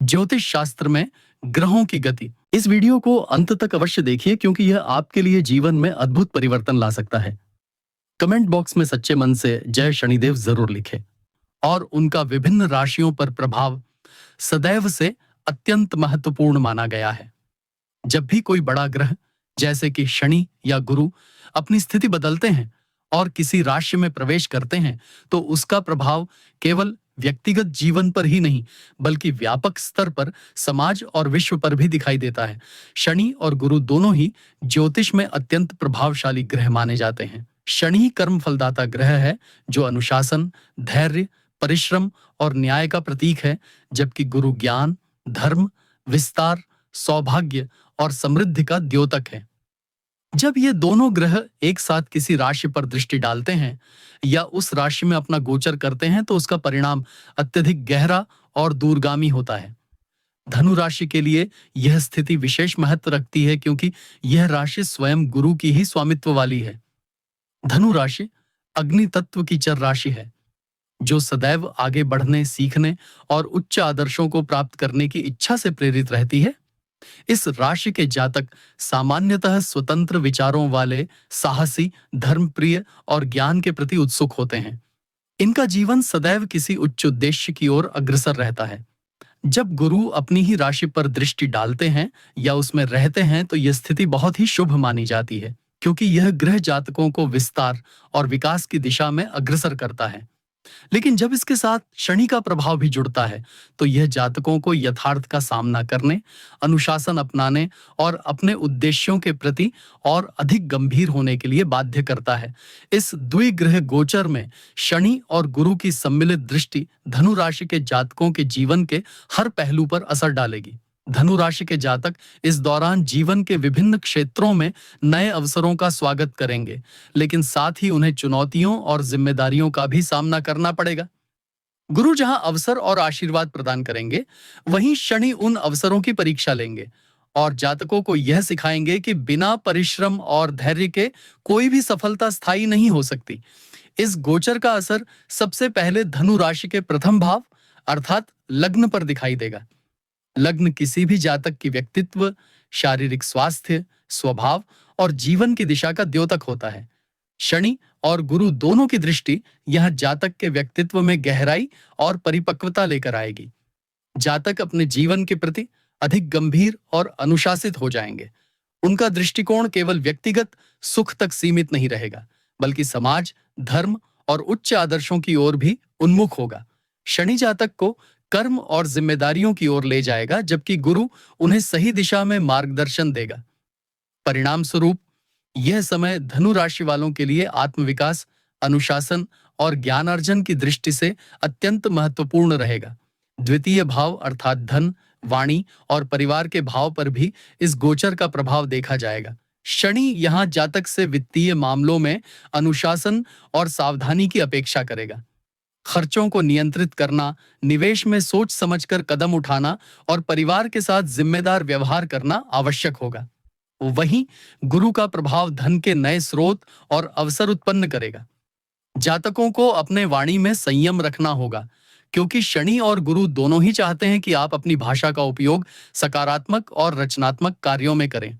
ज्योतिष शास्त्र में ग्रहों की गति। इस वीडियो को अंत तक अवश्य देखिए क्योंकि यह आपके लिए जीवन में अद्भुत परिवर्तन ला सकता है। कमेंट बॉक्स में सच्चे मन से जय शनिदेव जरूर लिखें। और उनका विभिन्न राशियों पर प्रभाव सदैव से अत्यंत महत्वपूर्ण माना गया है। जब भी कोई बड़ा ग्रह जैसे कि शनि या गुरु अपनी स्थिति बदलते हैं और किसी राशि में प्रवेश करते हैं तो उसका प्रभाव केवल व्यक्तिगत जीवन पर ही नहीं बल्कि व्यापक स्तर पर समाज और विश्व पर भी दिखाई देता है। शनि और गुरु दोनों ही ज्योतिष में अत्यंत प्रभावशाली ग्रह माने जाते हैं। शनि कर्म फलदाता ग्रह है जो अनुशासन, धैर्य, परिश्रम और न्याय का प्रतीक है, जबकि गुरु ज्ञान, धर्म, विस्तार, सौभाग्य और समृद्धि का द्योतक है। जब ये दोनों ग्रह एक साथ किसी राशि पर दृष्टि डालते हैं या उस राशि में अपना गोचर करते हैं तो उसका परिणाम अत्यधिक गहरा और दूरगामी होता है। धनु राशि के लिए यह स्थिति विशेष महत्व रखती है क्योंकि यह राशि स्वयं गुरु की ही स्वामित्व वाली है। धनु राशि अग्नि तत्व की चर राशि है जो सदैव आगे बढ़ने, सीखने और उच्च आदर्शों को प्राप्त करने की इच्छा से प्रेरित रहती है। इस राशि के जातक सामान्यतः स्वतंत्र विचारों वाले, साहसी, धर्मप्रिय और ज्ञान के प्रति उत्सुक होते हैं। इनका जीवन सदैव किसी उच्च उद्देश्य की ओर अग्रसर रहता है। जब गुरु अपनी ही राशि पर दृष्टि डालते हैं या उसमें रहते हैं तो यह स्थिति बहुत ही शुभ मानी जाती है क्योंकि यह ग्रह जातकों को विस्तार और विकास की दिशा में अग्रसर करता है। लेकिन जब इसके साथ शनि का प्रभाव भी जुड़ता है तो यह जातकों को यथार्थ का सामना करने, अनुशासन अपनाने और अपने उद्देश्यों के प्रति और अधिक गंभीर होने के लिए बाध्य करता है। इस द्विग्रह गोचर में शनि और गुरु की सम्मिलित दृष्टि धनु राशि के जातकों के जीवन के हर पहलू पर असर डालेगी। धनु राशि के जातक इस दौरान जीवन के विभिन्न क्षेत्रों में नए अवसरों का स्वागत करेंगे, लेकिन साथ ही उन्हें चुनौतियों और जिम्मेदारियों का भी सामना करना पड़ेगा। गुरु जहां अवसर और आशीर्वाद प्रदान करेंगे, वहीं शनि उन अवसरों की परीक्षा लेंगे और जातकों को यह सिखाएंगे कि बिना परिश्रम और धैर्य के कोई भी सफलता स्थायी नहीं हो सकती। इस गोचर का असर सबसे पहले धनु राशि के प्रथम भाव अर्थात लग्न पर दिखाई देगा। लग्न किसी भी जातक की व्यक्तित्व, शारीरिक स्वास्थ्य, स्वभाव और जीवन की दिशा का द्योतक होता है। शनि और गुरु दोनों की दृष्टि यह जातक के व्यक्तित्व में गहराई और परिपक्वता लेकर आएगी। जातक अपने जीवन के प्रति अधिक गंभीर और अनुशासित हो जाएंगे। उनका दृष्टिकोण केवल व्यक्तिगत सुख तक सीमित नहीं रहेगा बल्कि समाज, धर्म और उच्च आदर्शों की ओर भी उन्मुख होगा। शनि जातक को कर्म और जिम्मेदारियों की ओर ले जाएगा जबकि गुरु उन्हें सही दिशा में मार्गदर्शन देगा। परिणाम स्वरूप यह समय धनु राशि वालों के लिए आत्मविकास, अनुशासन और ज्ञानार्जन की दृष्टि से अत्यंत महत्वपूर्ण रहेगा। द्वितीय भाव अर्थात धन, वाणी और परिवार के भाव पर भी इस गोचर का प्रभाव देखा जाएगा। शनि यहां जातक से वित्तीय मामलों में अनुशासन और सावधानी की अपेक्षा करेगा। खर्चों को नियंत्रित करना, निवेश में सोच समझकर कदम उठाना और परिवार के साथ जिम्मेदार व्यवहार करना आवश्यक होगा। वहीं गुरु का प्रभाव धन के नए स्रोत और अवसर उत्पन्न करेगा। जातकों को अपने वाणी में संयम रखना होगा क्योंकि शनि और गुरु दोनों ही चाहते हैं कि आप अपनी भाषा का उपयोग सकारात्मक और रचनात्मक कार्यों में करें।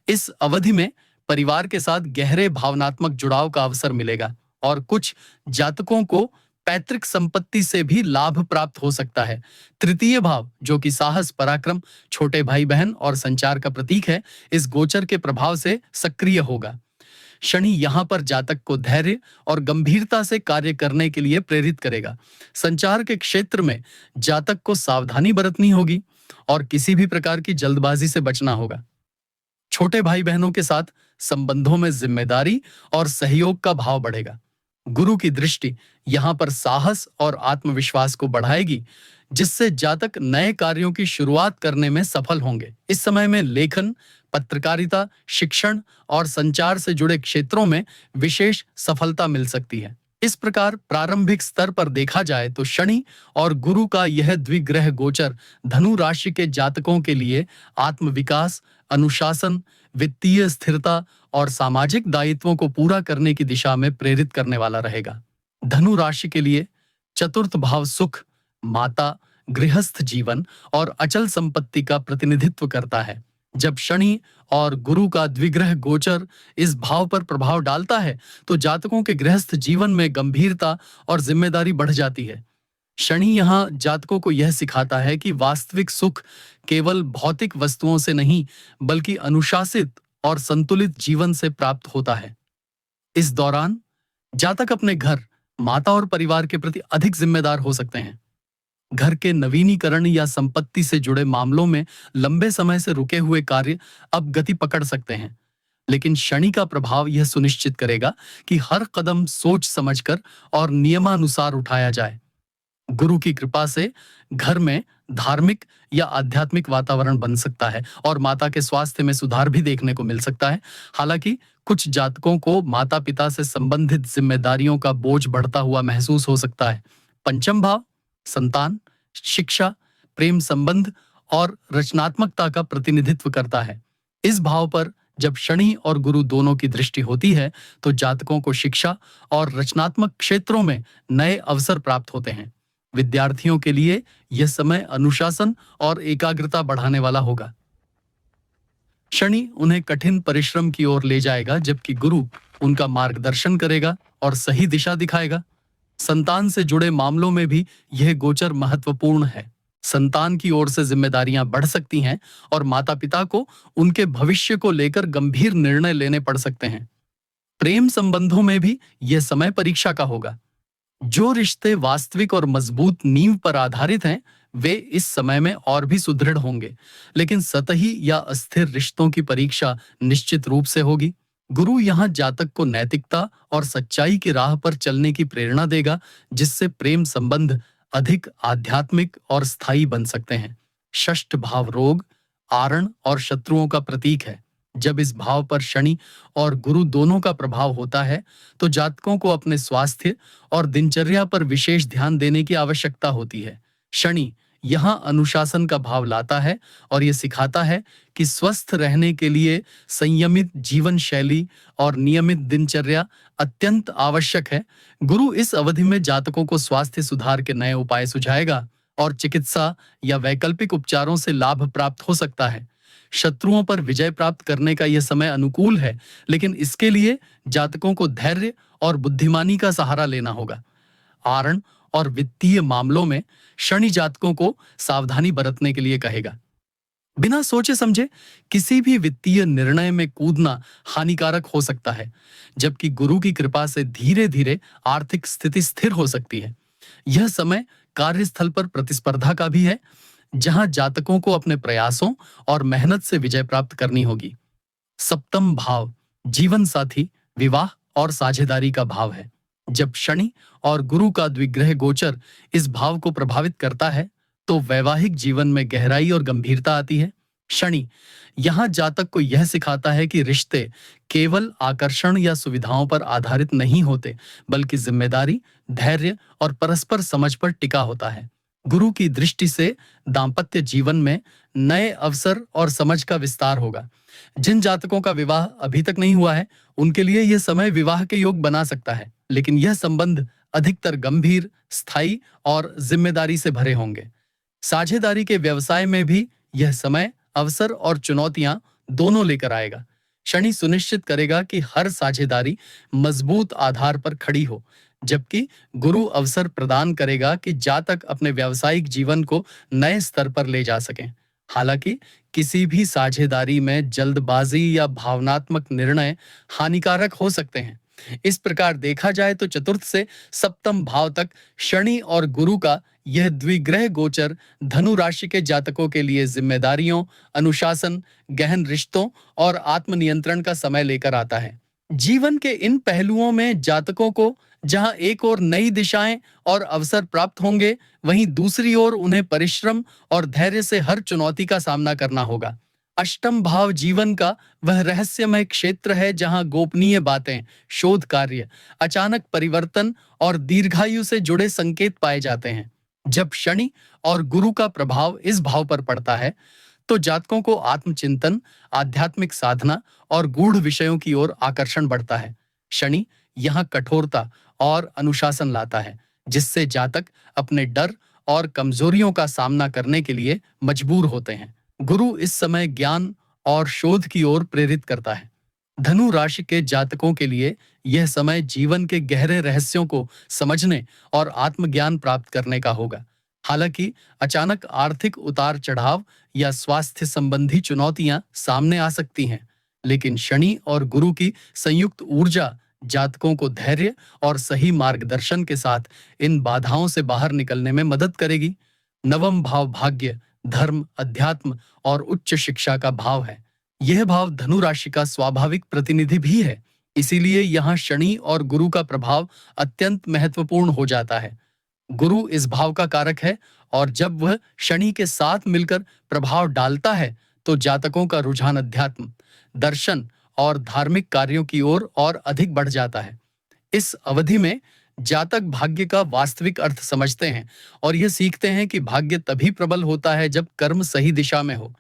इस अवधि में परिवार के साथ गहरे भावनात्मक जुड़ाव का अवसर मिलेगा और कुछ जातकों को पैतृक संपत्ति से भी लाभ प्राप्त हो सकता है। तृतीय भाव जो कि साहस, पराक्रम, छोटे भाई बहन और संचार का प्रतीक है, इस गोचर के प्रभाव से सक्रिय होगा। शनि यहाँ पर जातक को धैर्य और गंभीरता से कार्य करने के लिए प्रेरित करेगा। संचार के क्षेत्र में जातक को सावधानी बरतनी होगी और किसी भी प्रकार की जल्दबाजी से बचना होगा। छोटे भाई बहनों के साथ संबंधों में जिम्मेदारी और सहयोग का भाव बढ़ेगा। गुरु की दृष्टि यहाँ पर साहस और आत्मविश्वास को बढ़ाएगी जिससे जातक नए कार्यों की शुरुआत करने में सफल होंगे। इस समय में लेखन, पत्रकारिता, शिक्षण और संचार से जुड़े क्षेत्रों में विशेष सफलता मिल सकती है। इस प्रकार प्रारंभिक स्तर पर देखा जाए तो शनि और गुरु का यह द्विग्रह गोचर धनु राशि के जातकों के लिए आत्मविकास, अनुशासन, वित्तीय स्थिरता और सामाजिक दायित्वों को पूरा करने की दिशा में प्रेरित करने वाला रहेगा। धनु राशि के लिए चतुर्थ भाव सुख, माता, गृहस्थ जीवन और अचल संपत्ति का प्रतिनिधित्व करता है। जब शनि और गुरु का द्विग्रह गोचर इस भाव पर प्रभाव डालता है तो जातकों के गृहस्थ जीवन में गंभीरता और जिम्मेदारी बढ़ जाती है। शनि यहाँ जातकों को यह सिखाता है कि वास्तविक सुख केवल भौतिक वस्तुओं से नहीं बल्कि अनुशासित और संतुलित जीवन से प्राप्त होता है। इस दौरान जातक अपने घर, माता और परिवार के प्रति अधिक जिम्मेदार हो सकते हैं। घर के नवीनीकरण या संपत्ति से जुड़े मामलों में लंबे समय से रुके हुए कार्य अब गति पकड़ सकते हैं। लेकिन शनि का प्रभाव यह सुनिश्चित करेगा कि हर कदम सोच समझकर और नियमानुसार उठाया जाए। गुरु की कृपा से घर में धार्मिक या आध्यात्मिक वातावरण बन सकता है और माता के स्वास्थ्य में सुधार भी देखने को मिल सकता है। हालांकि कुछ जातकों को माता पिता से संबंधित जिम्मेदारियों का बोझ बढ़ता हुआ महसूस हो सकता है। पंचम भाव संतान, शिक्षा, प्रेम संबंध और रचनात्मकता का प्रतिनिधित्व करता है। इस भाव पर जब शनि और गुरु दोनों की दृष्टि होती है तो जातकों को शिक्षा और रचनात्मक क्षेत्रों में नए अवसर प्राप्त होते हैं। विद्यार्थियों के लिए यह समय अनुशासन और एकाग्रता बढ़ाने वाला होगा। शनि उन्हें कठिन परिश्रम की ओर ले जाएगा जबकि गुरु उनका मार्गदर्शन करेगा और सही दिशा दिखाएगा। संतान से जुड़े मामलों में भी यह गोचर महत्वपूर्ण है। संतान की ओर से जिम्मेदारियां बढ़ सकती हैं और माता पिता को उनके भविष्य को लेकर गंभीर निर्णय लेने पड़ सकते हैं। प्रेम संबंधों में भी यह समय परीक्षा का होगा। जो रिश्ते वास्तविक और मजबूत नींव पर आधारित हैं, वे इस समय में और भी सुदृढ़ होंगे, लेकिन सतही या अस्थिर रिश्तों की परीक्षा निश्चित रूप से होगी। गुरु यहाँ जातक को नैतिकता और सच्चाई की राह पर चलने की प्रेरणा देगा, जिससे प्रेम संबंध अधिक आध्यात्मिक और स्थायी बन सकते हैं। षष्ठ भाव रोग, आरण और शत्रुओं का प्रतीक है। जब इस भाव पर शनि और गुरु दोनों का प्रभाव होता है तो जातकों को अपने स्वास्थ्य और दिनचर्या पर विशेष ध्यान देने की आवश्यकता होती है। शनि यहाँ अनुशासन का भाव लाता है और ये सिखाता है कि स्वस्थ रहने के लिए संयमित जीवन शैली और नियमित दिनचर्या अत्यंत आवश्यक है। गुरु इस अवधि में जातकों को स्वास्थ्य सुधार के नए उपाय सुझाएगा और चिकित्सा या वैकल्पिक उपचारों से लाभ प्राप्त हो सकता है। शत्रुओं पर विजय प्राप्त करने का यह समय अनुकूल है, लेकिन इसके लिए जातकों को धैर्य और बुद्धिमानी का सहारा लेना होगा। आरण और वित्तीय मामलों में शनि जातकों को सावधानी बरतने के लिए कहेगा। बिना सोचे समझे किसी भी वित्तीय निर्णय में कूदना हानिकारक हो सकता है, जबकि गुरु की कृपा से धीरे धीरे आर्थिक स्थिति स्थिर हो सकती है। यह समय कार्यस्थल पर प्रतिस्पर्धा का भी है, जहां जातकों को अपने प्रयासों और मेहनत से विजय प्राप्त करनी होगी। सप्तम भाव जीवन साथी, विवाह और साझेदारी का भाव है। जब शनि और गुरु का द्विग्रह गोचर इस भाव को प्रभावित करता है तो वैवाहिक जीवन में गहराई और गंभीरता आती है। शनि यहाँ जातक को यह सिखाता है कि रिश्ते केवल आकर्षण या सुविधाओं पर आधारित नहीं होते, बल्कि जिम्मेदारी, धैर्य और परस्पर समझ पर टिका होता है। गुरु की दृष्टि से दाम्पत्य जीवन में नए अवसर और समझ का विस्तार होगा। जिन जातकों का विवाह अभी तक नहीं हुआ है, उनके लिए यह समय विवाह के योग बना सकता है, लेकिन यह संबंध अधिकतर गंभीर, स्थायी और जिम्मेदारी से भरे होंगे। साझेदारी के व्यवसाय में भी यह समय अवसर और चुनौतियां दोनों लेकर आएगा। शनि सुनिश्चित करेगा कि हर साझेदारी मजबूत आधार पर खड़ी हो, जबकि गुरु अवसर प्रदान करेगा कि जातक अपने व्यावसायिक जीवन को नए स्तर पर ले जा सकें। हालांकि किसी भी साझेदारी में जल्दबाजी या भावनात्मक निर्णय हानिकारक हो सकते हैं। इस प्रकार देखा जाए तो चतुर्थ से सप्तम भाव तक शनि और गुरु का यह द्विग्रह गोचर धनु राशि के जातकों के लिए जिम्मेदारियों, अनुशासन, गहन रिश्तों और आत्मनियंत्रण का समय लेकर आता है। जीवन के इन पहलुओं में जातकों को जहां एक ओर नई दिशाएं और अवसर प्राप्त होंगे, वहीं दूसरी ओर उन्हें परिश्रम और धैर्य से हर चुनौती का सामना करना होगा। अष्टम भाव जीवन का वह रहस्यमय क्षेत्र है जहां गोपनीय बातें, शोध कार्य, अचानक परिवर्तन और दीर्घायु से जुड़े संकेत पाए जाते हैं। जब शनि और गुरु का प्रभाव इस भाव पर पड़ता है तो जातकों को आत्मचिंतन, आध्यात्मिक साधना और गूढ़ विषयों की ओर आकर्षण बढ़ता है। शनि यहाँ कठोरता और अनुशासन लाता है, जिससे जातक अपने डर और कमजोरियों का सामना करने के लिए मजबूर होते हैं। गुरु इस समय ज्ञान और शोध की ओर प्रेरित करता है। धनु राशि के जातकों के लिए यह समय जीवन के गहरे रहस्यों को समझने और आत्मज्ञान प्राप्त करने का होगा। हालांकि अचानक आर्थिक उतार चढ़ाव या स्वास्थ्य संबंधी चुनौतियां सामने आ सकती हैं, लेकिन शनि और गुरु की संयुक्त ऊर्जा जातकों को धैर्य और सही मार्गदर्शन के साथ इन बाधाओं से बाहर निकलने में मदद करेगी। नवम भाव भाग्य, धर्म, अध्यात्म और उच्च शिक्षा का भाव है। यह भाव धनु राशि का स्वाभाविक प्रतिनिधि भी है, इसीलिए यहाँ शनि और गुरु का प्रभाव अत्यंत महत्वपूर्ण हो जाता है। गुरु इस भाव का कारक है और जब वह शनि के साथ मिलकर प्रभाव डालता है तो जातकों का रुझान अध्यात्म, दर्शन और धार्मिक कार्यों की ओर और अधिक बढ़ जाता है। इस अवधि में जातक भाग्य का वास्तविक अर्थ समझते हैं और यह सीखते हैं कि भाग्य तभी प्रबल होता है जब कर्म सही दिशा में हो।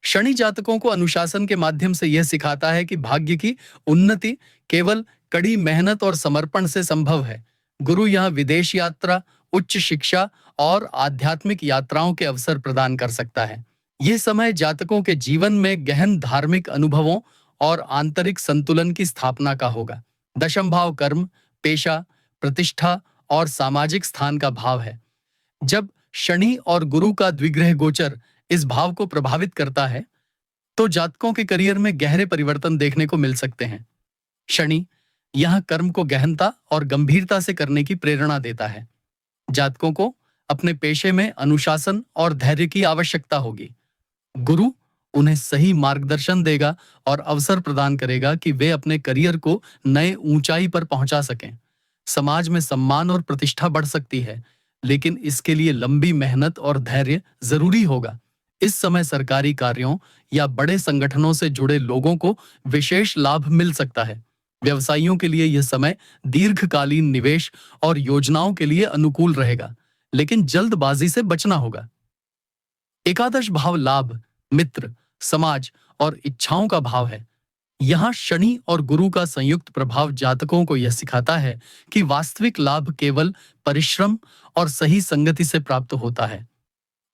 शनि जातकों को अनुशासन के माध्यम से यह सिखाता है कि भाग्य की उन्नति केवल कड़ी मेहनत और समर्पण से संभव है। गुरु यहाँ विदेश यात्रा, उच्च शिक्षा और आध्यात्मिक यात्राओं के अवसर प्रदान कर सकता है। यह समय जातकों के जीवन में गहन धार्मिक अनुभवों और आंतरिक संतुलन की स्थापना का होगा। दशम भाव कर्म, पेशा, प्रतिष्ठा और सामाजिक स्थान का भाव है। जब शनि और गुरु का द्विग्रह गोचर इस भाव को प्रभावित करता है तो जातकों के करियर में गहरे परिवर्तन देखने को मिल सकते हैं। शनि यहां कर्म को गहनता और गंभीरता से करने की प्रेरणा देता है। जातकों को अपने पेशे में अनुशासन और धैर्य की आवश्यकता होगी। गुरु उन्हें सही मार्गदर्शन देगा और अवसर प्रदान करेगा कि वे अपने करियर को नए ऊंचाई पर पहुंचा सकें। समाज में सम्मान और प्रतिष्ठा बढ़ सकती है, लेकिन इसके लिए लंबी मेहनत और धैर्य जरूरी होगा। इस समय सरकारी कार्यों या बड़े संगठनों से जुड़े लोगों को विशेष लाभ मिल सकता है। व्यवसायियों के लिए यह समय दीर्घकालीन निवेश और योजनाओं के लिए अनुकूल रहेगा, लेकिन जल्दबाजी से बचना होगा। एकादश भाव लाभ, मित्र, समाज और इच्छाओं का भाव है। यहाँ शनि और गुरु का संयुक्त प्रभाव जातकों को यह सिखाता है कि वास्तविक लाभ केवल परिश्रम और सही संगति से प्राप्त होता है।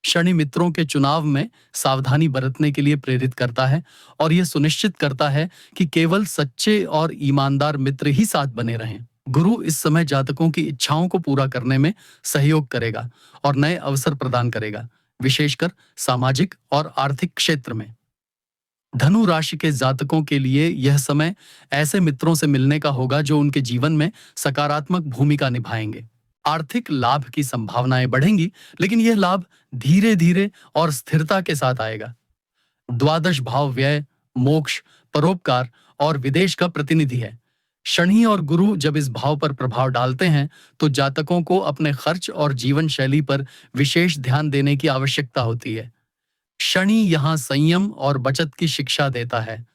शनि मित्रों के चुनाव में सावधानी बरतने के लिए प्रेरित करता है और यह सुनिश्चित करता है कि केवल सच्चे और ईमानदार मित्र ही साथ बने रहें। गुरु इस समय जातकों की इच्छाओं को पूरा करने में सहयोग करेगा और नए अवसर प्रदान करेगा, विशेषकर सामाजिक और आर्थिक क्षेत्र में। धनु राशि के जातकों के लिए यह समय ऐसे मित्रों से मिलने का होगा जो उनके जीवन में सकारात्मक भूमिका निभाएंगे। आर्थिक लाभ की संभावनाएं बढ़ेंगी, लेकिन यह लाभ धीरे धीरे और स्थिरता के साथ आएगा। द्वादश भाव व्यय, मोक्ष, परोपकार और विदेश का प्रतिनिधि है। शनि और गुरु जब इस भाव पर प्रभाव डालते हैं तो जातकों को अपने खर्च और जीवन शैली पर विशेष ध्यान देने की आवश्यकता होती है। शनि यहाँ संयम और बचत की शिक्षा देता है,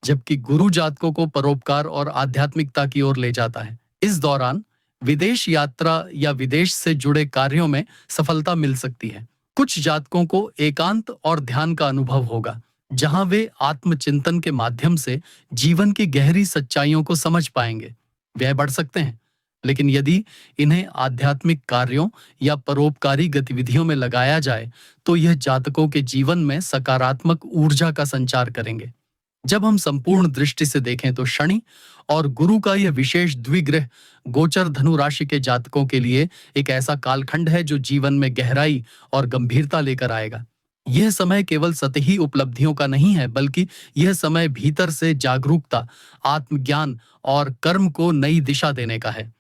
जबकि गुरु जातकों को परोपकार और आध्यात्मिकता की ओर ले जाता है। इस दौरान विदेश यात्रा या विदेश से जुड़े कार्यों में सफलता मिल सकती है। कुछ जातकों को एकांत और ध्यान का अनुभव होगा, जहां वे आत्मचिंतन के माध्यम से जीवन की गहरी सच्चाइयों को समझ पाएंगे। व्यय बढ़ सकते हैं, लेकिन यदि इन्हें आध्यात्मिक कार्यों या परोपकारी गतिविधियों में लगाया जाए तो यह जातकों के जीवन में सकारात्मक ऊर्जा का संचार करेंगे। जब हम संपूर्ण दृष्टि से देखें तो शनि और गुरु का यह विशेष द्विग्रह गोचर धनु राशि के जातकों के लिए एक ऐसा कालखंड है जो जीवन में गहराई और गंभीरता लेकर आएगा। यह समय केवल सतही उपलब्धियों का नहीं है, बल्कि यह समय भीतर से जागरूकता, आत्मज्ञान और कर्म को नई दिशा देने का है।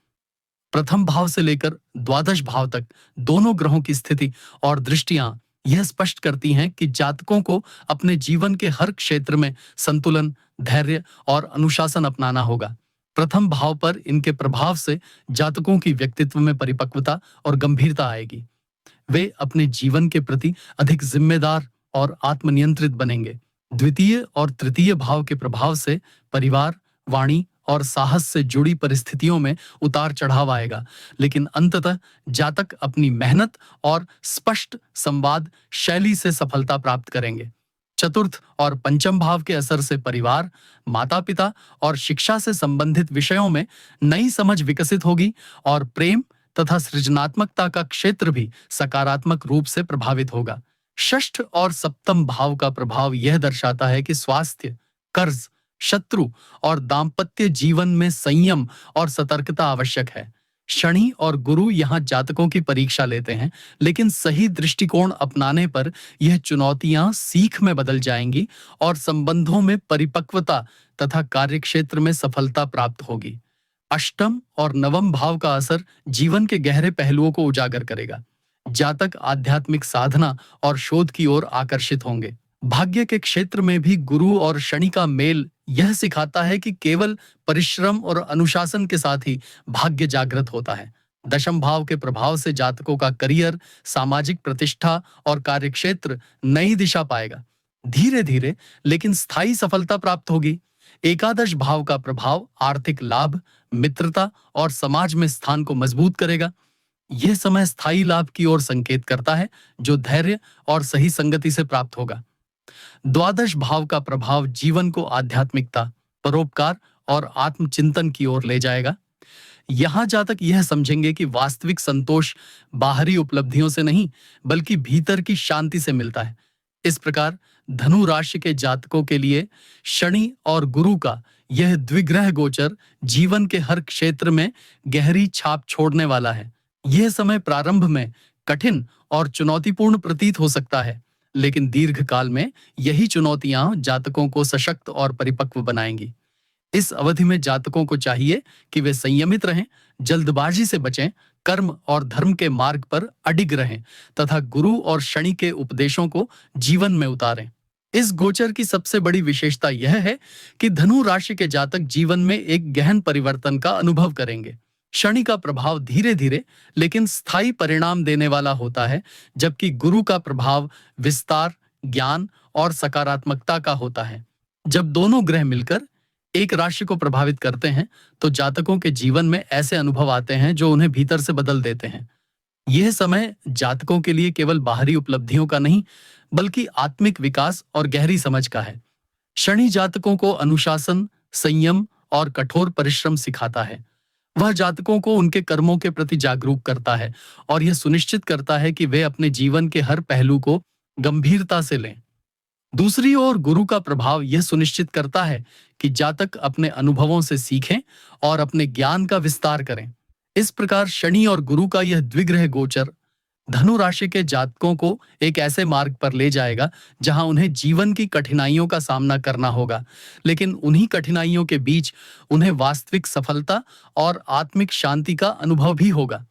प्रथम भाव से लेकर द्वादश भाव तक दोनों ग्रहों की स्थिति और दृष्टियां यह स्पष्ट करती हैं कि जातकों को अपने जीवन के हर क्षेत्र में संतुलन, धैर्य और अनुशासन अपनाना होगा। प्रथम भाव पर इनके प्रभाव से जातकों की व्यक्तित्व में परिपक्वता और गंभीरता आएगी। वे अपने जीवन के प्रति अधिक जिम्मेदार और आत्मनियंत्रित बनेंगे। द्वितीय और तृतीय भाव के प्रभाव से परिवार, वाणी और साहस से जुड़ी परिस्थितियों में उतार चढ़ाव आएगा, लेकिन अंततः जातक अपनी मेहनत और स्पष्ट संवाद शैली से सफलता प्राप्त करेंगे। चतुर्थ और पंचम भाव के असर से परिवार, माता-पिता और शिक्षा से संबंधित विषयों में नई समझ विकसित होगी और प्रेम, तथा सृजनात्मकता का क्षेत्र भी सकारात्मक रूप से प्रभावित होगा। षष्ठ और सप्तम भाव का प्रभाव यह दर्शाता है कि स्वास्थ्य, कर्ज, शत्रु और दाम्पत्य जीवन में संयम और सतर्कता आवश्यक है। शनि और गुरु यहाँ जातकों की परीक्षा लेते हैं, लेकिन सही दृष्टिकोण अपनाने पर यह चुनौतियां सीख में बदल जाएंगी और संबंधों में परिपक्वता तथा कार्यक्षेत्र में सफलता प्राप्त होगी। अष्टम और नवम भाव का असर जीवन के गहरे पहलुओं को उजागर करेगा। जातक आध्यात्मिक साधना और शोध की ओर आकर्षित होंगे। भाग्य के क्षेत्र में भी गुरु और शनि का मेल यह सिखाता है कि केवल परिश्रम और अनुशासन के साथ ही भाग्य जागृत होता है। दशम भाव के प्रभाव से जातकों का करियर, सामाजिक प्रतिष्ठा और कार्यक्षेत्र नई दिशा पाएगा। धीरे धीरे लेकिन स्थायी सफलता प्राप्त होगी। एकादश भाव का प्रभाव आर्थिक लाभ, मित्रता और समाज में स्थान को मजबूत करेगा। यह समय स्थायी लाभ की ओर संकेत करता है, जो धैर्य और सही संगति से प्राप्त होगा। द्वादश भाव का प्रभाव जीवन को आध्यात्मिकता, परोपकार और आत्मचिंतन की ओर ले जाएगा। यहां जातक यह समझेंगे कि वास्तविक संतोष बाहरी उपलब्धियों से नहीं, बल्कि भीतर की शांति से मिलता है। इस प्रकार धनु राशि के जातकों के लिए शनि और गुरु का यह द्विग्रह गोचर जीवन के हर क्षेत्र में गहरी छाप छोड़ने वाला है। यह समय प्रारंभ में कठिन और चुनौतीपूर्ण प्रतीत हो सकता है, लेकिन दीर्घकाल में यही चुनौतियां जातकों को सशक्त और परिपक्व बनाएंगी। इस अवधि में जातकों को चाहिए कि वे संयमित रहें, जल्दबाजी से बचें, कर्म और धर्म के मार्ग पर अडिग रहें तथा गुरु और शनि के उपदेशों को जीवन में उतारें। इस गोचर की सबसे बड़ी विशेषता यह है कि धनु राशि के जातक जीवन में एक गहन परिवर्तन का अनुभव करेंगे। शनि का प्रभाव धीरे धीरे लेकिन स्थायी परिणाम देने वाला होता है, जबकि गुरु का प्रभाव विस्तार, ज्ञान और सकारात्मकता का होता है। जब दोनों ग्रह मिलकर एक राशि को प्रभावित करते हैं, तो जातकों के जीवन में ऐसे अनुभव आते हैं जो उन्हें भीतर से बदल देते हैं। यह समय जातकों के लिए केवल बाहरी उपलब्धियों का नहीं, बल्कि आत्मिक विकास और गहरी समझ का है। शनि जातकों को अनुशासन, संयम और कठोर परिश्रम सिखाता है। वह जातकों को उनके कर्मों के प्रति जागरूक करता है और यह सुनिश्चित करता है कि वे अपने जीवन के हर पहलू को गंभीरता से लें। दूसरी ओर गुरु का प्रभाव यह सुनिश्चित करता है कि जातक अपने अनुभवों से सीखें और अपने ज्ञान का विस्तार करें। इस प्रकार शनि और गुरु का यह द्विग्रह गोचर धनु राशि के जातकों को एक ऐसे मार्ग पर ले जाएगा जहां उन्हें जीवन की कठिनाइयों का सामना करना होगा, लेकिन उन्हीं कठिनाइयों के बीच उन्हें वास्तविक सफलता और आत्मिक शांति का अनुभव भी होगा।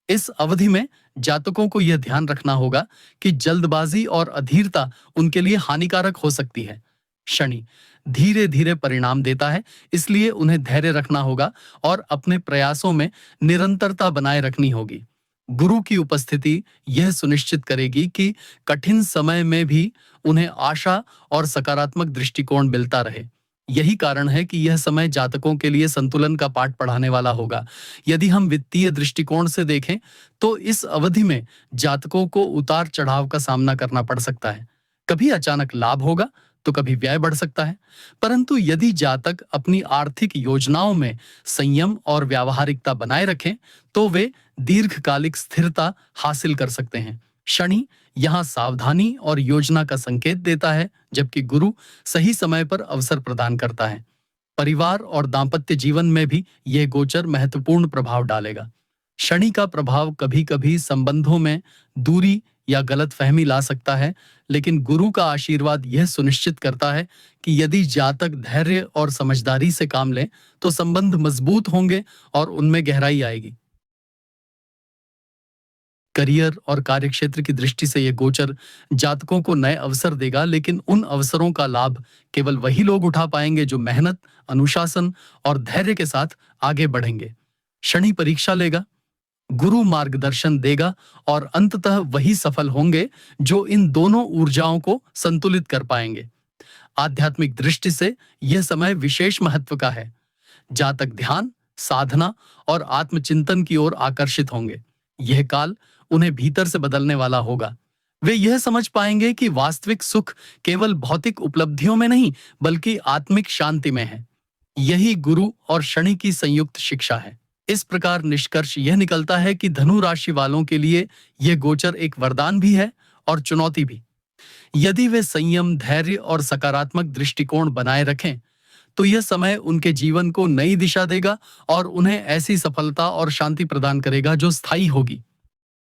इस अवधि में जातकों को यह ध्यान रखना होगा कि जल्दबाजी और अधीरता उनके लिए हानिकारक हो सकती है। शनि धीरे धीरे परिणाम देता है, इसलिए उन्हें धैर्य रखना होगा और अपने प्रयासों में निरंतरता बनाए रखनी होगी। गुरु की उपस्थिति यह सुनिश्चित करेगी कि कठिन समय में भी उन्हें आशा और सकारात्मक दृष्टिकोण मिलता रहे। यही कारण है कि यह समय जातकों के लिए संतुलन का पाठ पढ़ाने वाला होगा। यदि हम वित्तीय दृष्टिकोण से देखें, तो इस अवधि में जातकों को उतार चढ़ाव का सामना करना पड़ सकता है। कभी अचानक लाभ होगा, तो कभी व्यय बढ़ सकता है। परंतु यदि जातक अपनी आर्थिक योजनाओं में संयम और व्यावहारिकता बनाए रखें, तो वे दीर्घकालिक स्थिरता हासिल कर सकते हैं। शनि यहाँ सावधानी और योजना का संकेत देता है, जबकि गुरु सही समय पर अवसर प्रदान करता है। परिवार और दाम्पत्य जीवन में भी यह गोचर महत्वपूर्ण प्रभाव डालेगा। शनि का प्रभाव कभी-कभी संबंधों में दूरी या गलतफहमी ला सकता है, लेकिन गुरु का आशीर्वाद यह सुनिश्चित करता है कि यदि जातक धैर्य और समझदारी से काम लें, तो संबंध मजबूत होंगे और उनमें गहराई आएगी। करियर और कार्यक्षेत्र की दृष्टि से यह गोचर जातकों को नए अवसर देगा, लेकिन उन अवसरों का लाभ केवल वही लोग उठा पाएंगे जो मेहनत, अनुशासन और धैर्य के साथ आगे बढ़ेंगे। शनि परीक्षा लेगा, गुरु मार्गदर्शन देगा और अंततः वही सफल होंगे जो इन दोनों ऊर्जाओं को संतुलित कर पाएंगे। आध्यात्मिक दृष्टि से यह समय विशेष महत्व का है। जातक ध्यान, साधना और आत्मचिंतन की ओर आकर्षित होंगे। यह काल उन्हें भीतर से बदलने वाला होगा। वे यह समझ पाएंगे कि वास्तविक सुख केवल भौतिक उपलब्धियों में नहीं, बल्कि आत्मिक शांति में है। यही गुरु और शनि की संयुक्त शिक्षा है। इस प्रकार निष्कर्ष यह निकलता है कि धनु राशि वालों के लिए यह गोचर एक वरदान भी है और चुनौती भी। यदि वे संयम, धैर्य और सकारात्मक दृष्टिकोण बनाए रखें तो यह समय उनके जीवन को नई दिशा देगा और उन्हें ऐसी सफलता और शांति प्रदान करेगा जो स्थायी होगी।